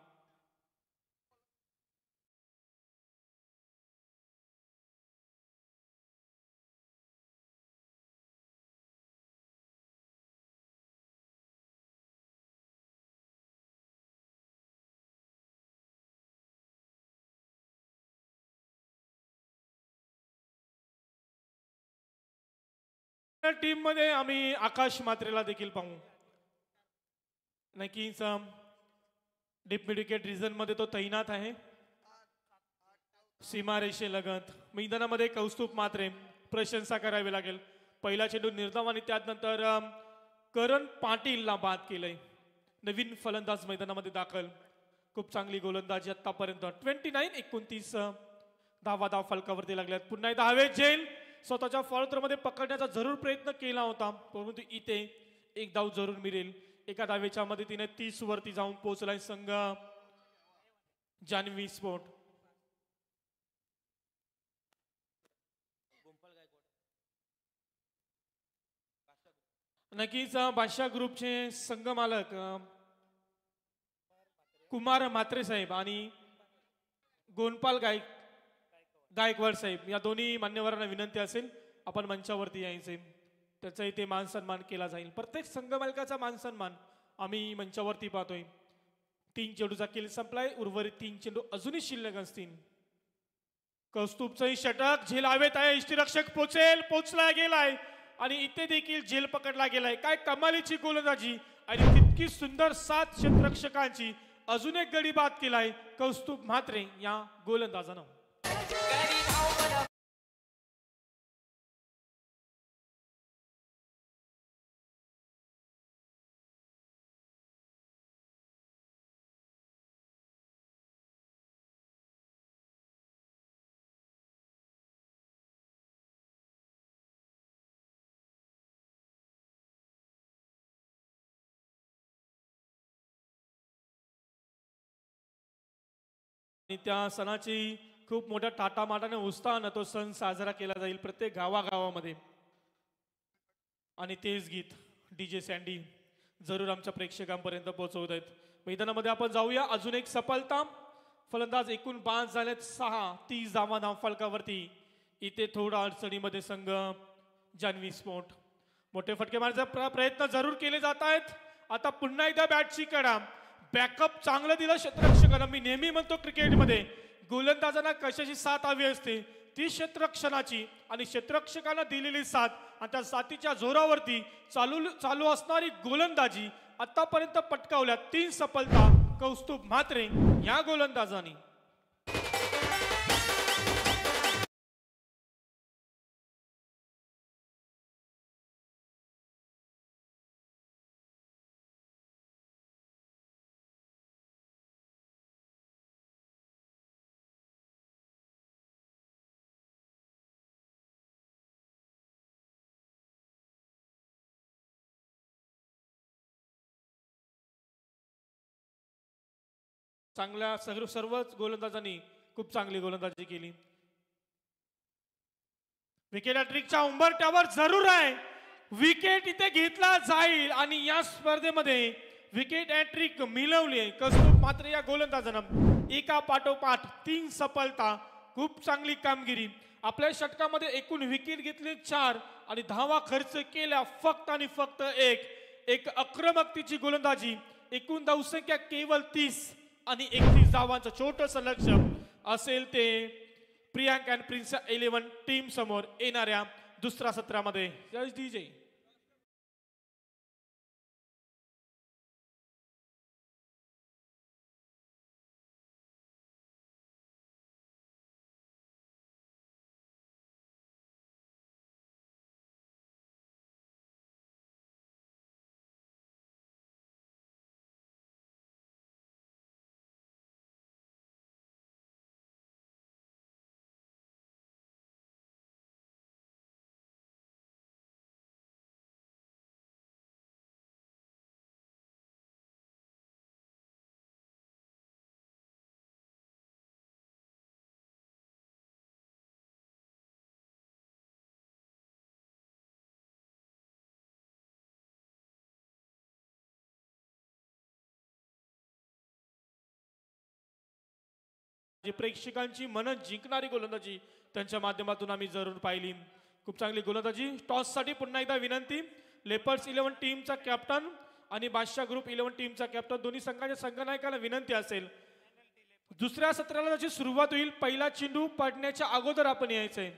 टीम मध्ये आम्ही आकाश मात्रेला देखील पाहू. नक्कीच डीप मिड विकेट रिजन मध्ये तो तैनात आहे. सीमारेषेलगत मैदानामध्ये कौस्तुभ मात्रे प्रशंसा करावी लागेल. पहिला चेंडू निर्धाव आणि त्यानंतर करण पाटीलला बाद केलंय. नवीन फलंदाज मैदानामध्ये दाखल. खूप चांगली गोलंदाजी आतापर्यंत. 29-29 धाव फलकावरती लागल्यात. पुन्हा एकदा हवेत झेल स्वतःच्या फॉलोथ्रोमध्ये पकडण्याचा जरूर प्रयत्न केला होता, परंतु इथे 1 धाव जरूर मिळेल. एका धावेच्या मदतीने 30 वरती जाऊन पोहोचलाय संघ जान्हवी स्पोर्ट. नक्कीच बादशाह ग्रुपचे संघ मालक कुमार म्हात्रे साहेब आणि गोंडपाल गायकवाड साहेब या दोन्ही मान्यवरांना विनंती असेल आपण मंचावरती यायचे. त्याचा इथे मान सन्मान केला जाईल. प्रत्येक संघ मालकाचा मान सन्मान आम्ही मंचावरती पाहतोय. 3 चेंडूचा खेळ संपलाय, उर्वरित 3 चेंडू अजूनही शिल्लक असतील. कौस्तुभचंही षटक, झेल हवेत आहे, यष्टीरक्षक पोचला गेलाय आणि इथे देखील झेल पकडला गेलाय. काय कमालीची गोलंदाजी आणि तितकी सुंदर 7 क्षेत्ररक्षकांची अजून एक गडी बाद केलाय कौस्तुभ म्हात्रे या गोलंदाजानं. आणि त्या सणाची खूप मोठ्या टाटामाटाने उत्साहानं तो सण साजरा केला जाईल प्रत्येक गावागावामध्ये. आणि तेच गीत DJ सँडी जरूर आमच्या प्रेक्षकांपर्यंत पोहोचवत आहेत. मैदानामध्ये आपण जाऊया. अजून एक सफलता. फलंदाज एकूण 5 झालेत, 6 30 धावा धावफलकावरती. इथे थोडा अडचणीमध्ये संघ जान्हवी स्पोर्ट. मोठे फटके मारण्याचा प्रयत्न जरूर केले जात आहेत. आता पुन्हा एकदा बॅटची कडा. बॅकअप चांगलं दिलं क्षेत्ररक्षकांना. मी नेहमी म्हणतो क्रिकेटमध्ये गोलंदाजांना कशाची साथ हवी असते ती क्षेत्ररक्षणाची, आणि क्षेत्ररक्षकांना दिलेली साथ आणि त्या साथीच्या जोरावरती चालू असणारी गोलंदाजी आतापर्यंत पटकावल्या 3 सफलता कौस्तुभ म्हात्रे या गोलंदाजांनी. चांगल्या सर्वच गोलंदाजांनी खूप चांगली गोलंदाजी केली. विकेट हॅट्रिकच्या उंबरठ्यावर जरूर आहे. विकेट इथे घेतला जाईल आणि या स्पर्धेमध्ये विकेट हॅट्रिक मिळवली कौस्तुभ म्हात्रे या गोलंदाजानं. एका पाठोपाठ 3 सफलता. खूप चांगली कामगिरी. आपल्या षटकामध्ये एकूण विकेट घेतले 4 आणि धावा खर्च केल्या फक्त आणि फक्त 1. एक आक्रमकतेची गोलंदाजी. एकूण धावसंख्या केवळ 30 आणि 31 धावांचं छोटंसं लक्ष असेल ते प्रियांक अँड प्रिन्स 11 टीम समोर येणाऱ्या दुसऱ्या सत्रामध्ये. जय DJ. जी प्रेक्षकांची मन जिंकणारी गोलंदाजी त्यांच्या माध्यमातून आम्ही जरूर पाहिली. खूप चांगली गोलंदाजी. टॉससाठी पुन्हा एकदा विनंती. लेपर्ड्स 11 टीमचा कॅप्टन आणि बादशाह ग्रुप 11 टीमचा कॅप्टन दोन्ही संघाच्या संघनायकाला विनंती असेल, दुसऱ्या सत्राला त्याची सुरुवात होईल. पहिला चेंडू पडण्याच्या अगोदर आपण यायचंय.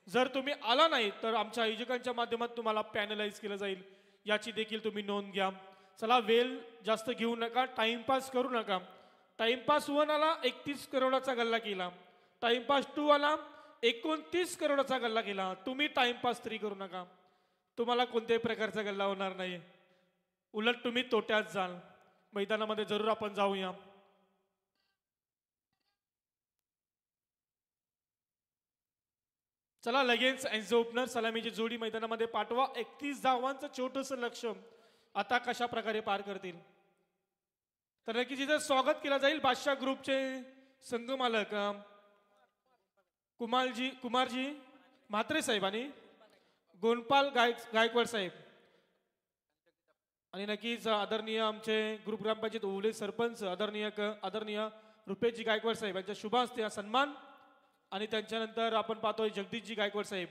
जर तुम्ही आला नाही तर आमच्या आयोजकांच्या माध्यमातून तुम्हाला पॅनलाइज केलं जाईल, याची देखील तुम्ही नोंद घ्या. चला, वेळ जास्त घेऊ नका, टाइमपास करू नका. टाइमपास 1 आला 31 करोडाचा गल्ला केला. टाइमपास 2 आला 29 करोडाचा गल्ला केला. तुम्ही टाइमपास 3 करू नका, तुम्हाला कोणत्याही प्रकारचा गल्ला होणार नाही, उलट तुम्ही तोट्यात जाल. मैदानामध्ये जरूर आपण जाऊया. चला, लगेच ॲज ओपनर सलामीची जोडी मैदानामध्ये पाठवा. 31 धावांचं छोटंसं लक्ष आता कशा प्रकारे पार करतील, तर नक्कीच इथं स्वागत केलं जाईल. बादशाह ग्रुपचे संघ मालक कुमारजी म्हात्रे साहेब आणि गोंडपाल गायकवाड साहेब, आणि नक्कीच आदरणीय आमचे ग्रुप ग्रामपंचायत ओवले सरपंच आदरणीय रुपेशजी गायकवाड साहेब यांच्या शुभ हस्ते हा सन्मान. आणि त्यांच्यानंतर आपण पाहतोय जगदीशजी गायकवाड साहेब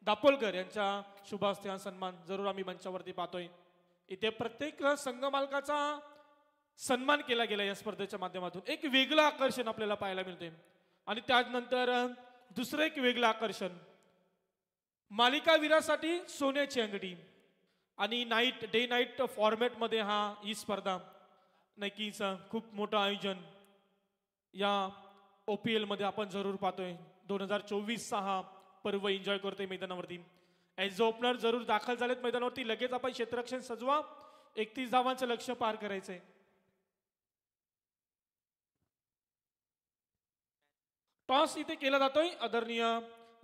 दापोलकर यांच्या शुभ हस्ते हा सन्मान जरूर आम्ही मंचावरती पाहतोय. इथे प्रत्येक संघ मालकाचा सन्मान केला गेला या स्पर्धेच्या माध्यमातून. एक वेगळं आकर्षण आपल्याला पाहायला मिळते. आणि त्यानंतर दुसरं एक वेगळं आकर्षण, मालिकावीरासाठी सोन्याची अंगठी आणि डे नाईट फॉर्मॅटमध्ये ही स्पर्धा. नक्कीच खूप मोठं आयोजन या OPL मध्ये आपण जरूर पाहतोय. 2024 हा पर्व एन्जॉय करतोय मैदानावरती. ॲज ओपनर जरूर दाखल झालेत मैदानावरती. लगेच आपण क्षेत्ररक्षण सजवा. 31 धावांचं लक्ष्य पार करायचंय. टॉस इथे केला जातोय आदरणीय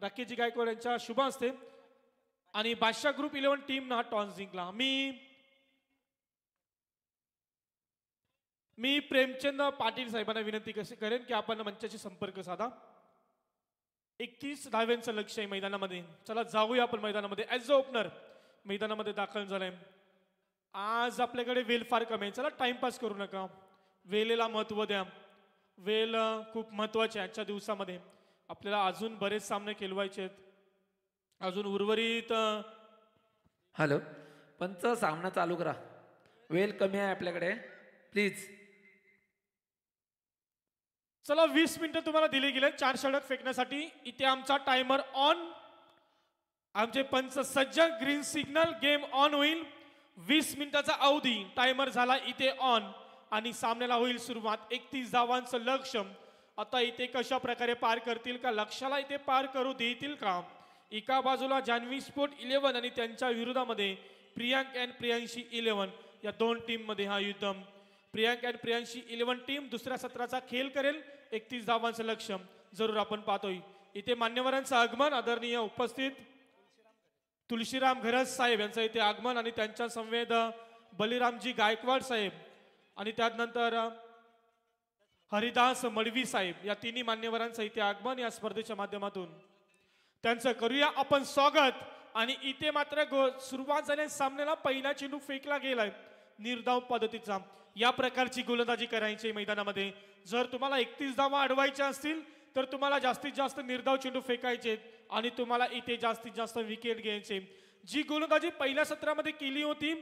राकेशजी गायकवाड यांच्या शुभ हस्ते, आणि बादशाह ग्रुप 11 टीम हा टॉस जिंकला. मी प्रेमचंद पाटील साहेबांना विनंती कशी करेन की आपण मंचाशी संपर्क साधा. 31 धाव्यांचं लक्ष आहे मैदानामध्ये. चला, जाऊया आपण मैदानामध्ये. ॲज अ ओपनर मैदानामध्ये दाखल झालंय. आज आपल्याकडे वेळ फार कमी आहे. चला, टाइमपास करू नका, वेळेला महत्व द्या. वेळ खूप महत्वाची आहे. आजच्या दिवसामध्ये आपल्याला अजून बरेच सामने खेळवायचे आहेत. अजून उर्वरित हॅलो पंच, सामना चालू करा, वेळ कमी आहे आपल्याकडे, प्लीज. चला, 20 मिनिटं तुम्हाला दिले गेले 4 षटक फेकण्यासाठी. इथे आमचा टायमर ऑन, आमचे पंच सज्ज, ग्रीन सिग्नल, गेम ऑन होईल. 20 मिनिटाचा अवधी टायमर झाला इथे ऑन, आणि सामन्याला होईल सुरुवात. 31 धावांचं लक्ष आता इथे कशा प्रकारे पार करतील का, लक्षाला इथे पार करू देतील का. एका बाजूला जान्हवी स्पोर्ट 11 आणि त्यांच्या विरोधामध्ये प्रियांक अँड प्रियांशी 11 या दोन टीम मध्ये हा युद्ध. प्रियांक अँड प्रियांशी 11 टीम दुसऱ्या सत्राचा खेळ करेल. 31 धावांचं लक्ष जरूर आपण पाहतोय. इथे मान्यवरांचं आगमन, आदरणीय उपस्थित तुळशीराम घरस साहेब यांचं इथे आगमन, आणि त्यांच्या संवेद बलिरामजी गायकवाड साहेब, आणि त्यानंतर हरिदास मडवी साहेब, या तिन्ही मान्यवरांचं इथे आगमन या स्पर्धेच्या माध्यमातून त्यांचं करूया आपण स्वागत. आणि इथे मात्र सुरुवात झाल्या सामन्याला पहिला चेंडू फेकला गेलाय निर्धाव पद्धतीचा. या प्रकारची गोलंदाजी करायची मैदानामध्ये. जर तुम्हाला 31 धावा अडवायच्या असतील तर तुम्हाला जास्तीत जास्त निर्धाव चेंडू फेकायचे आणि तुम्हाला इथे जास्तीत जास्त विकेट घ्यायचे. जी गोलंदाजी पहिल्या सत्रामध्ये केली होती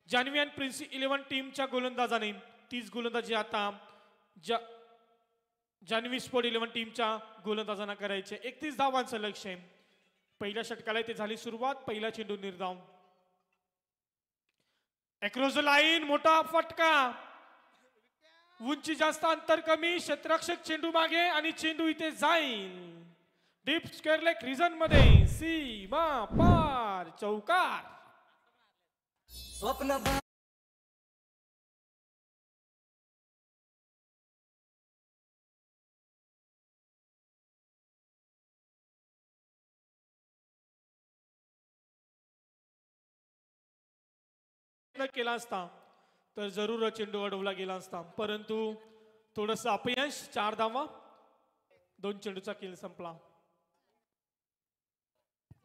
जान्हवी अँड प्रिन्सी 11 टीमच्या गोलंदाजाने, तीच गोलंदाजी आता जान्हवी स्पोर्ट 11 टीमच्या गोलंदाजांना करायचे. 31 धावांचं लक्ष आहे. पहिल्या षटकाला इथे झाली सुरुवात. पहिला चेंडू निर्धाव, अक्रॉस द लाईन, मोठा फटका, उंची जास्त, अंतर कमी, क्षेत्ररक्षक चेंडू मागे आणि चेंडू इथे जाईल डीप स्क्वेअर लेग रिजन मध्ये, सीमा पार, चौकार. स्वप्न केला असता तर जरूर चेंडू अडवला गेला असता, परंतु थोडस अपयश. 4 धावा, 2 चेंडूचा खेळ संपला.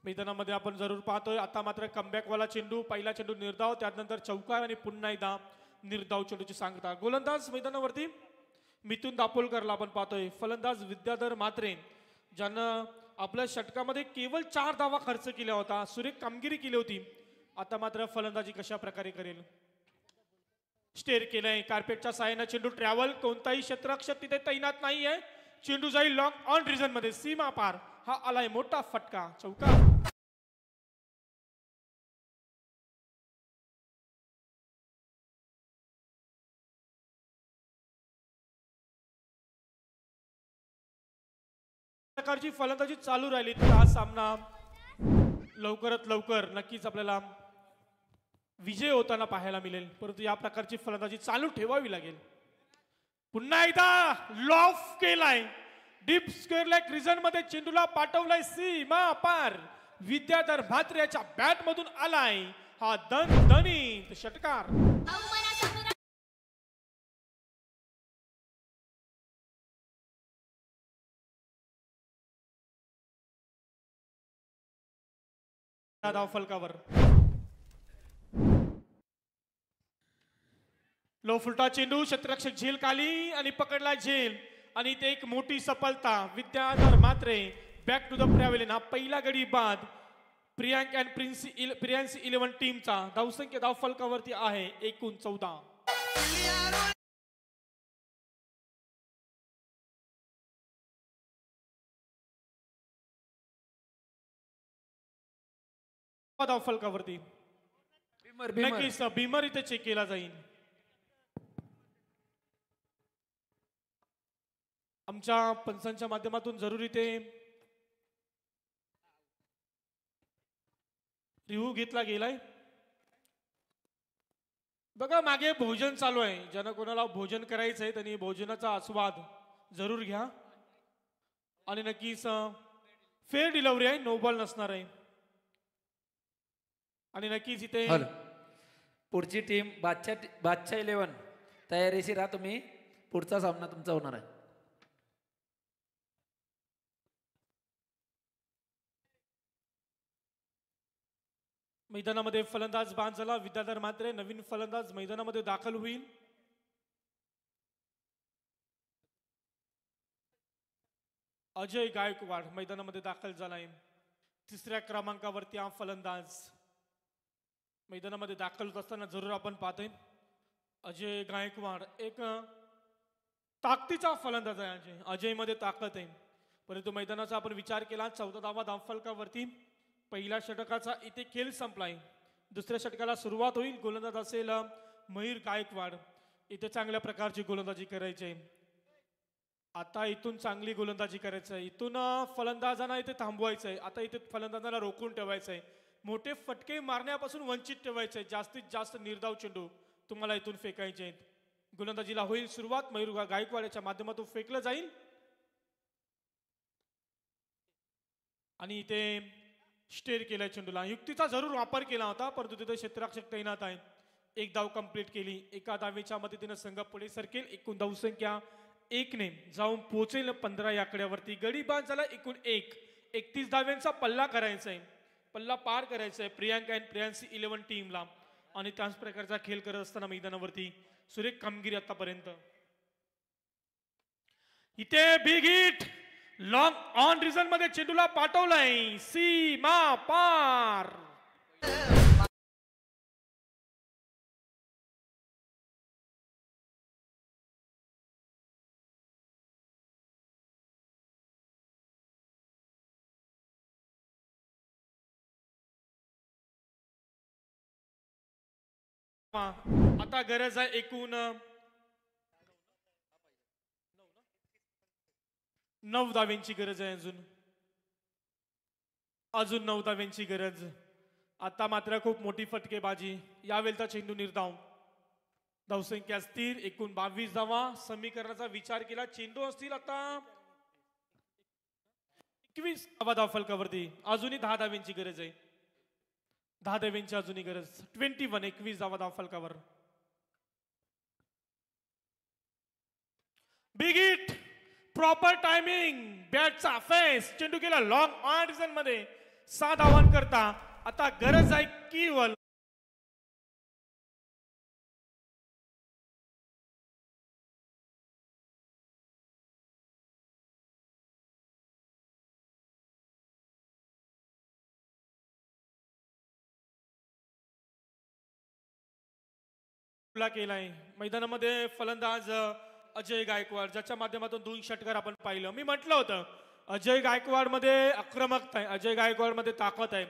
मैदानामध्ये आपण जरूर पाहतोय आता मात्र कमबॅक वाला चेंडू, पहिला चेंडू निर्धाव, त्यानंतर चौकार आणि पुन्हा एकदा निर्धाव चेंडूची सांगता. गोलंदाज मैदानावरती मिथुन दापोलकरला आपण पाहतोय. फलंदाज विद्याधर म्हात्रे ज्यानं आपल्या षटकामध्ये केवळ 4 धावा खर्च केला होता, सुरेख कामगिरी केली होती. आता मात्र फलंदाजी कशा प्रकारे करेल. स्टेअर केलंय कार्पेटच्या साहाय्याने चेंडू ट्रॅव्हल, कोणताही क्षेत्ररक्षक तिथे तैनात नाहीये. चेंडू जाईल लॉंग ऑन रिजन मध्ये, सीमा पार. हा आलाय मोठा फटका, चौकार. प्रकारची फलंदाजी चालू राहिली तर हा सामना लवकरात लवकर नक्कीच आपल्याला विजय होताना पाहायला मिळेल. परंतु या प्रकारची फलंदाजी चालू ठेवावी लागेल. पुन्हा एकदा लॉफ केलाय, डीप स्क्वेअर लेग रिजन मध्ये चेंडूला पाठवलाय सीमा पार. विद्याधर म्हात्रे याच्या बॅट मधून आलाय हा दणदणीत षटकार. धाव फलकावर लो फुलटा चेंडू, क्षेत्ररक्षक झेल खाली आणि पकडला झेल आणि ते एक मोठी सफलता. Vidyadhar Mhatre back to the pavilion. हा पहिला गडी बाद प्रियांक अँड प्रिन्सी 11 टीमचा. धावसंख्या धाव फलकावरती आहे एकूण 14. धाव फलकावरती नक्कीच भीमर इथे चेक केला जाईल. आमच्या पंचांच्या माध्यमातून जरुरी ते रिव्ह्यू घेतला गेलाय. बघा मागे भोजन चालू आहे. ज्यांना कोणाला भोजन करायचं आहे त्यांनी भोजनाचा आस्वाद जरूर घ्या. आणि नक्कीच फेअर डिलिव्हरी आहे, नो बॉल नसणार आहे. आणि नक्कीच इथे पुढची टीम बादशाह 11 तयारीशी राहा तुम्ही. पुढचा सामना तुमचा होणार आहे. मैदानामध्ये फलंदाज बाद झाला विद्याधर म्हात्रे. नवीन फलंदाज मैदानामध्ये दाखल होईल. अजय गायकवाड मैदानामध्ये दाखल झालाय. 3ऱ्या क्रमांकावरती हा फलंदाज मैदानामध्ये दाखल होत असताना जरूर आपण पाहतोय अजय गायकवाड एक ताकदीचा फलंदाज आहे. अजय मध्ये ताकद आहे. परंतु मैदानाचा आपण विचार केला 14 धावा धावफलकावरती. पहिल्या षटकाचा इथे खेळ संपलाय. दुसऱ्या षटकाला सुरुवात होईल. गोलंदाज असेल मयूर गायकवाड. इथे चांगल्या प्रकारची गोलंदाजी करायची आहे. आता इथून चांगली गोलंदाजी करायची आहे. इथून फलंदाजांना इथे थांबवायचं आहे. आता इथे फलंदाजांना रोखून ठेवायचं आहे. मोठे फटके मारण्यापासून वंचित ठेवायचे आहे. जास्तीत जास्त निर्धाव चेंडू तुम्हाला इथून फेकायचे आहेत. गोलंदाजीला होईल सुरुवात. मयूर गायकवाड याच्या माध्यमातून फेकलं जाईल आणि इथे स्टेअर केलाय चेंडूला. युक्तीचा जरूर वापर केला होता परंतु तिथे क्षेत्ररक्षक तैनात आहे. एक धाव कंप्लीट केली. एका धावेच्या मदतीने संघ पुढे सरकेल. एकूण धावसंख्या 1 ने जाऊन पोहोचेल 15 या आकड्यावरती. गडी बाद झाला एकूण 1. 31 धाव्यांचा पल्ला करायचा आहे. पल्ला पार करायचा आहे प्रियांका अँड प्रियांसी 11 टीमला. आणि त्याच प्रकारचा खेळ करत असताना मैदानावरती सुरेख कामगिरी आतापर्यंत. इथे big hit long on region मध्ये चेंडूला पाठवलाय सीमा पार. आता गरज आहे एकूण 9 धाव्यांची गरज आहे. अजून 9 धाव्यांची गरज. आता मात्र खूप मोठी फटकेबाजी. यावेळेचा चेंडू निर्धाव. धावसंख्या स्थिर. एकूण 22 धावा. समीकरणाचा विचार केला चेंडू असतील आता 21 धावा धावफलकावरती. अजूनही 10 धाव्यांची गरज आहे. 10 धाव्यांची अजूनही गरज. 21 धावा धावफलकावर. Big hit proper timing. बॅटचा फेस चेंडू केला लॉंग ऑन रिजन मध्ये 6 धावांकरता. आता गरज आहे केवळ खुला केलाय. मैदानामध्ये फलंदाज अजय गायकवाड, ज्याच्या माध्यमातून 2 षटकार आपण पाहिलं. मी म्हटलं होतं अजय गायकवाड मध्ये आक्रमकता आहे, अजय गायकवाड मध्ये ताकद आहे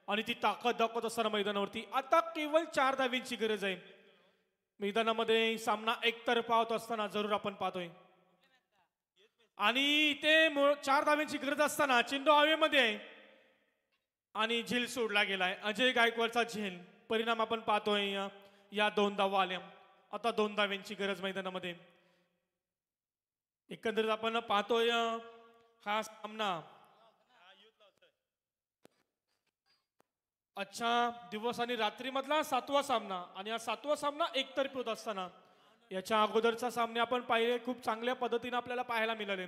आणि ती ताकद दाखवत असताना मैदानावरती आता केवळ 4 धावींची गरज आहे. मैदानामध्ये सामना एकतर्फा होत असताना जरूर आपण पाहतोय आणि ते 4 धाव्यांची गरज असताना चेंडू हवेमध्ये आहे आणि झेल सोडला गेलाय. अजय गायकवाडचा झेल, परिणाम आपण पाहतोय या 2 धावा आल्या. आता 2 धाव्यांची गरज मैदानामध्ये. एकंदरीत आपण पाहतोय हा सामना अच्छा दिवस आणि रात्री मधला 7वा सामना आणि हा 7वा सामना एकतर्फी होत असताना याच्या अगोदरचा सामने आपण पाहिले खूप चांगल्या पद्धतीने आपल्याला पाहायला मिळाले.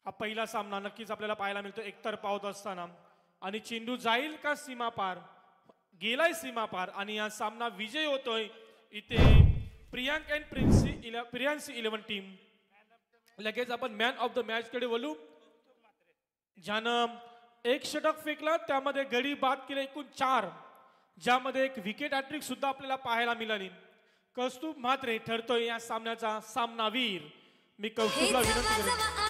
हा पहिला सामना नक्कीच आपल्याला पाहायला मिळतो एकतर्फा होत असताना आणि चेंडू जाईल का सीमा पार, गेलाय सीमा पार आणि हा सामना विजय होतोय इथे प्रियांक अँड प्रिन्सी 11 टीम. लगेच आपण मॅन ऑफ द मॅच कडे बोलू, ज्यानं 1 षटक फेकला, त्यामध्ये गडी बाद केले एकूण 4, ज्यामध्ये एक विकेट हॅट्रिक सुद्धा आपल्याला पाहायला मिळाली. कौस्तुभ म्हात्रे ठरतोय या सामन्याचा सामनावीर. मी कौस्तुभला विनंती करतो.